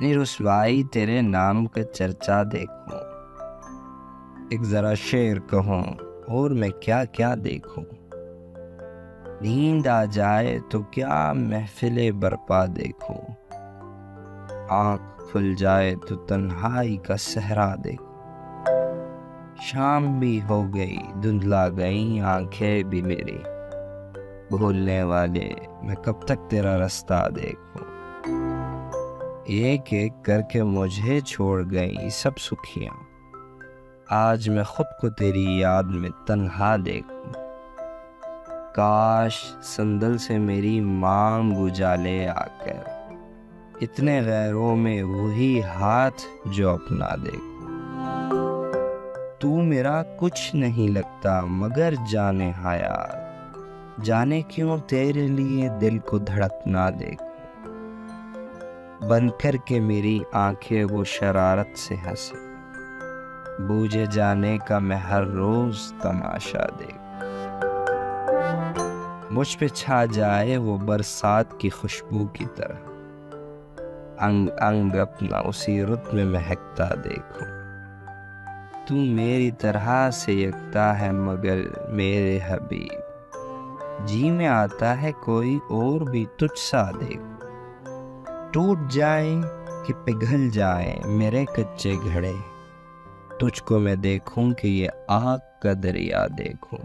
अपनी रुसवाई तेरे नाम का चर्चा देखूं, एक जरा शेर कहूं और मैं क्या क्या देखूं। नींद आ जाए तो क्या महफिले बरपा देखूं, आँख खुल जाए तो तन्हाई का सहरा देखूं। शाम भी हो गई, धुंधला गई आंखें भी मेरी, भूलने वाले मैं कब तक तेरा रास्ता देखूं। एक एक करके मुझे छोड़ गई सब सुखियां, आज मैं खुद को तेरी याद में तन्हा देखूं। काश संदल से मेरी मांग उजाले आकर, इतने गैरों में वही हाथ जो अपना देखूं। तू मेरा कुछ नहीं लगता मगर जाने हायात, जाने क्यों तेरे लिए दिल को धड़कना देखूं। बंद करके मेरी आंखें वो शरारत से हंसे, बूझे जाने का मैं हर रोज तमाशा देखूं। मुझ पे छा जाए वो बरसात की खुशबू की तरह, अंग अंग अपना उसी रुत में महकता देखूं। तू मेरी तरह से यकता है मगर मेरे हबीब, जी में आता है कोई और भी तुझ सा देखूं। टूट जाए कि पिघल जाए मेरे कच्चे घड़े, तुझको मैं देखूं कि ये आग का दरिया देखूं।